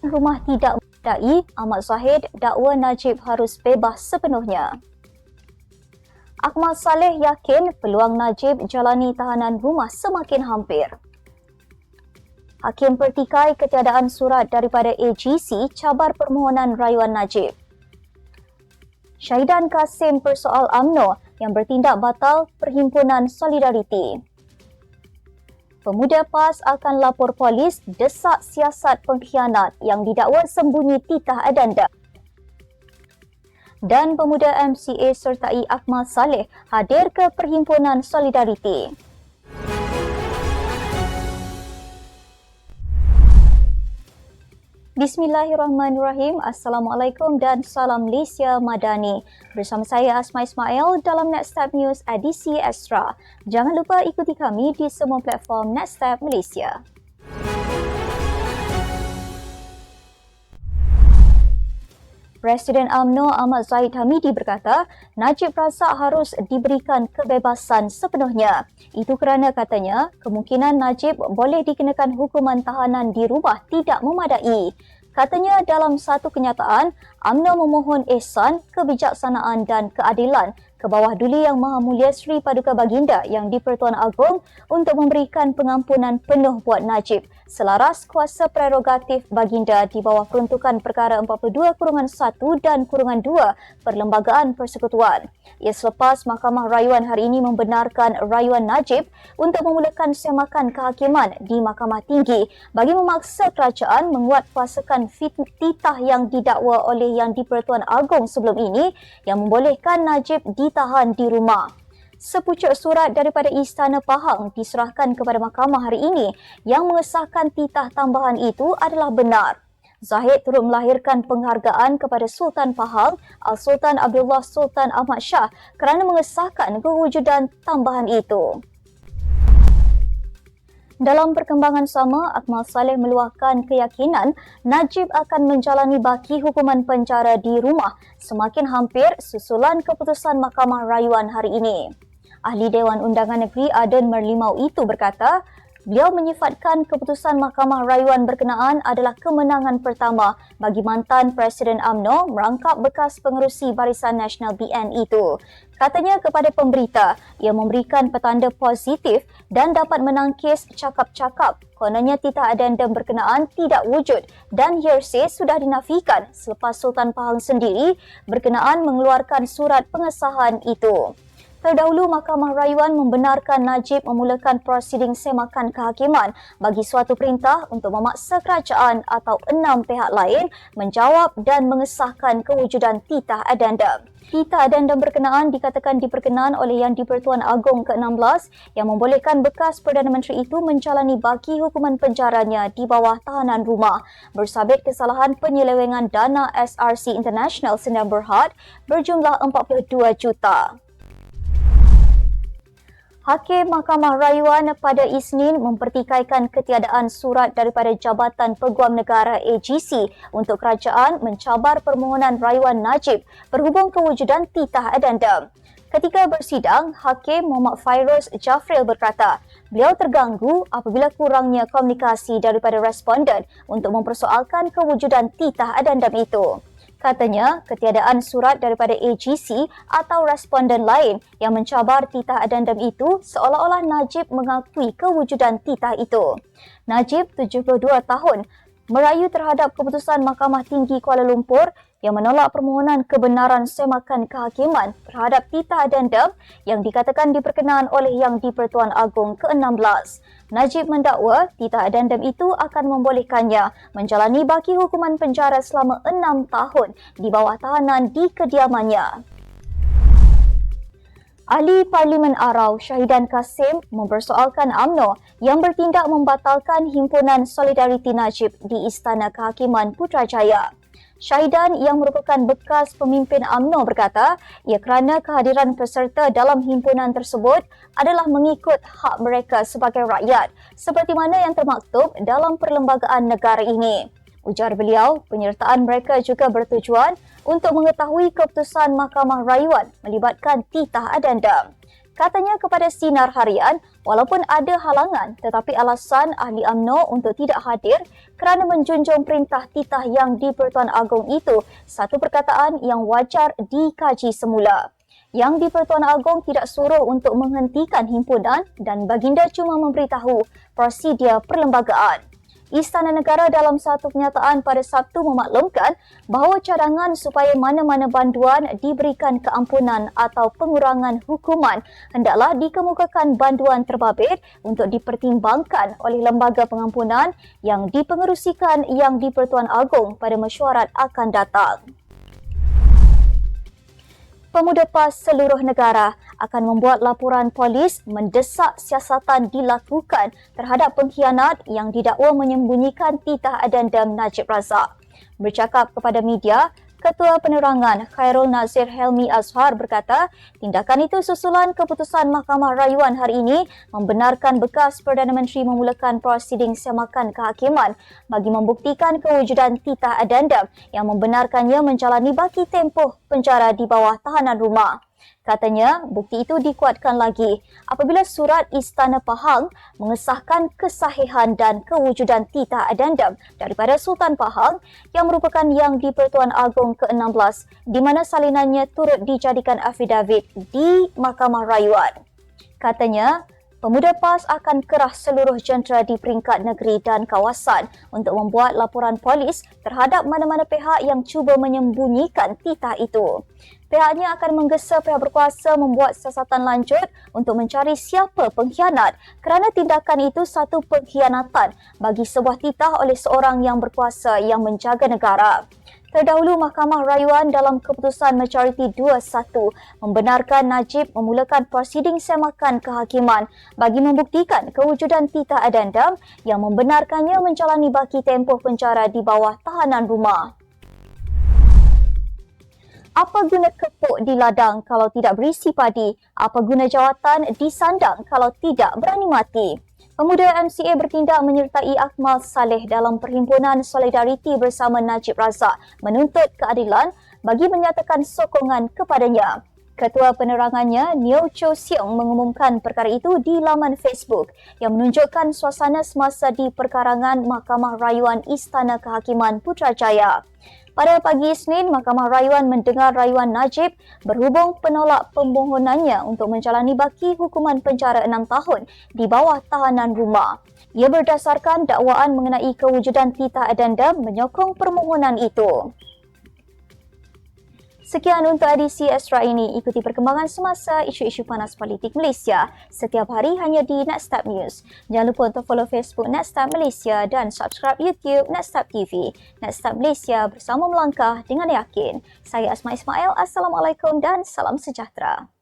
rumah tidak memadai, Ahmad Zahid dakwa Najib harus bebas sepenuhnya. Akmal Saleh yakin peluang Najib jalani tahanan rumah semakin hampir. Hakim pertikai ketiadaan surat daripada AGC cabar permohonan rayuan Najib. Syahidan Kasim persoal UMNO yang bertindak batal Perhimpunan Solidariti. Pemuda PAS akan lapor polis desak siasat pengkhianat yang didakwa sembunyi titah adanda. Dan pemuda MCA sertai Akmal Saleh hadir ke Perhimpunan Solidariti. Bismillahirrahmanirrahim. Assalamualaikum dan salam Malaysia Madani. Bersama saya Asma Ismail dalam Nextstep News edisi Extra. Jangan lupa ikuti kami di semua platform Nextstep Malaysia. Presiden UMNO Ahmad Zahid Hamidi berkata, Najib Razak harus diberikan kebebasan sepenuhnya. Itu kerana katanya, kemungkinan Najib boleh dikenakan hukuman tahanan di rumah tidak memadai. Katanya dalam satu kenyataan, UMNO memohon ihsan, kebijaksanaan dan keadilan ke bawah Duli Yang Maha Mulia Sri Paduka Baginda yang di-Pertuan Agong untuk memberikan pengampunan penuh buat Najib selaras kuasa prerogatif Baginda di bawah peruntukan perkara 42-1 dan -2 Perlembagaan Persekutuan. Ia selepas Mahkamah Rayuan hari ini membenarkan rayuan Najib untuk memulakan semakan kehakiman di Mahkamah Tinggi bagi memaksa kerajaan menguatkuasakan titah yang didakwa oleh Yang di-Pertuan Agong sebelum ini yang membolehkan Najib ditahan di rumah. Sepucuk surat daripada Istana Pahang diserahkan kepada mahkamah hari ini yang mengesahkan titah tambahan itu adalah benar. Zahid turut melahirkan penghargaan kepada Sultan Pahang, Al-Sultan Abdullah Sultan Ahmad Shah kerana mengesahkan kewujudan tambahan itu. Dalam perkembangan sama, Akmal Saleh meluahkan keyakinan Najib akan menjalani baki hukuman penjara di rumah semakin hampir susulan keputusan Mahkamah Rayuan hari ini. Ahli Dewan Undangan Negeri Aden Merlimau itu berkata, beliau menyifatkan keputusan Mahkamah Rayuan berkenaan adalah kemenangan pertama bagi mantan Presiden UMNO merangkap bekas pengerusi Barisan Nasional BN itu. Katanya kepada pemberita, ia memberikan petanda positif dan dapat menangkis cakap-cakap kononnya titah adendum berkenaan tidak wujud dan hearsay sudah dinafikan selepas Sultan Pahang sendiri berkenaan mengeluarkan surat pengesahan itu. Terdahulu, Mahkamah Rayuan membenarkan Najib memulakan prosiding semakan kehakiman bagi suatu perintah untuk memaksa kerajaan atau 6 pihak lain menjawab dan mengesahkan kewujudan titah adendum. Titah adendum berkenaan dikatakan diperkenan oleh Yang di-Pertuan Agong ke-16 yang membolehkan bekas Perdana Menteri itu menjalani baki hukuman penjaranya di bawah tahanan rumah bersabit kesalahan penyelewengan dana SRC International Sdn Bhd berjumlah 42 juta. Hakim Mahkamah Rayuan pada Isnin mempertikaikan ketiadaan surat daripada Jabatan Peguam Negara AGC untuk kerajaan mencabar permohonan rayuan Najib berhubung kewujudan titah adendum. Ketika bersidang, Hakim Muhammad Fairuz Jafril berkata, beliau terganggu apabila kurangnya komunikasi daripada responden untuk mempersoalkan kewujudan titah adendum itu. Katanya, ketiadaan surat daripada AGC atau responden lain yang mencabar titah adendum itu seolah-olah Najib mengakui kewujudan titah itu. Najib, 72 tahun, merayu terhadap keputusan Mahkamah Tinggi Kuala Lumpur yang menolak permohonan kebenaran semakan kehakiman terhadap titah adendum yang dikatakan diperkenan oleh Yang di-Pertuan Agong ke-16. Najib mendakwa titah adendum itu akan membolehkannya menjalani baki hukuman penjara selama 6 tahun di bawah tahanan di kediamannya. Ahli Parlimen Arau Syahidan Kasim mempersoalkan UMNO yang bertindak membatalkan Himpunan Solidariti Najib di Istana Kehakiman Putrajaya. Syahidan yang merupakan bekas pemimpin UMNO berkata, ia kerana kehadiran peserta dalam himpunan tersebut adalah mengikut hak mereka sebagai rakyat, seperti mana yang termaktub dalam perlembagaan negara ini. Ujar beliau, penyertaan mereka juga bertujuan untuk mengetahui keputusan Mahkamah Rayuan melibatkan titah adendum. Katanya kepada Sinar Harian, walaupun ada halangan tetapi alasan ahli UMNO untuk tidak hadir kerana menjunjung perintah titah yang di-Pertuan Agong itu satu perkataan yang wajar dikaji semula. Yang di-Pertuan Agong tidak suruh untuk menghentikan himpunan dan baginda cuma memberitahu prosedur perlembagaan. Istana Negara dalam satu kenyataan pada Sabtu memaklumkan bahawa cadangan supaya mana-mana banduan diberikan keampunan atau pengurangan hukuman hendaklah dikemukakan banduan terbabit untuk dipertimbangkan oleh lembaga pengampunan yang dipengerusikan Yang di-Pertuan Agong pada mesyuarat akan datang. Pemuda PAS seluruh negara akan membuat laporan polis mendesak siasatan dilakukan terhadap pengkhianat yang didakwa menyembunyikan titah adendum Najib Razak. Bercakap kepada media, Ketua Penerangan Khairul Nazir Helmi Azhar berkata, tindakan itu susulan keputusan Mahkamah Rayuan hari ini membenarkan bekas Perdana Menteri memulakan prosiding semakan kehakiman bagi membuktikan kewujudan titah adendum yang membenarkannya menjalani baki tempoh penjara di bawah tahanan rumah. Katanya, bukti itu dikuatkan lagi apabila surat Istana Pahang mengesahkan kesahihan dan kewujudan titah adendum daripada Sultan Pahang yang merupakan Yang di-Pertuan Agong ke-16 di mana salinannya turut dijadikan afidavit di Mahkamah Rayuan. Katanya, Pemuda PAS akan kerah seluruh jentera di peringkat negeri dan kawasan untuk membuat laporan polis terhadap mana-mana pihak yang cuba menyembunyikan titah itu. Pihaknya akan menggesa pihak berkuasa membuat siasatan lanjut untuk mencari siapa pengkhianat kerana tindakan itu satu pengkhianatan bagi sebuah titah oleh seorang yang berkuasa yang menjaga negara. Terdahulu, Mahkamah Rayuan dalam keputusan majoriti 2-1 membenarkan Najib memulakan prosiding semakan kehakiman bagi membuktikan kewujudan titah adendum yang membenarkannya menjalani baki tempoh penjara di bawah tahanan rumah. Apa guna kepuk di ladang kalau tidak berisi padi? Apa guna jawatan disandang kalau tidak berani mati? Pemuda MCA bertindak menyertai Akmal Saleh dalam Perhimpunan Solidariti bersama Najib Razak menuntut keadilan bagi menyatakan sokongan kepadanya. Ketua Penerangannya, Neo Cho Siong mengumumkan perkara itu di laman Facebook yang menunjukkan suasana semasa di perkarangan Mahkamah Rayuan Istana Kehakiman Putrajaya. Pada pagi Isnin, Mahkamah Rayuan mendengar rayuan Najib berhubung penolak permohonannya untuk menjalani baki hukuman penjara 6 tahun di bawah tahanan rumah. Ia berdasarkan dakwaan mengenai kewujudan titah adendum menyokong permohonan itu. Sekian untuk edisi Extra ini. Ikuti perkembangan semasa isu-isu panas politik Malaysia setiap hari hanya di Nextstep News. Jangan lupa untuk follow Facebook Nextstep Malaysia dan subscribe YouTube Nextstep TV. Nextstep Malaysia bersama melangkah dengan yakin. Saya Asma Ismail. Assalamualaikum dan salam sejahtera.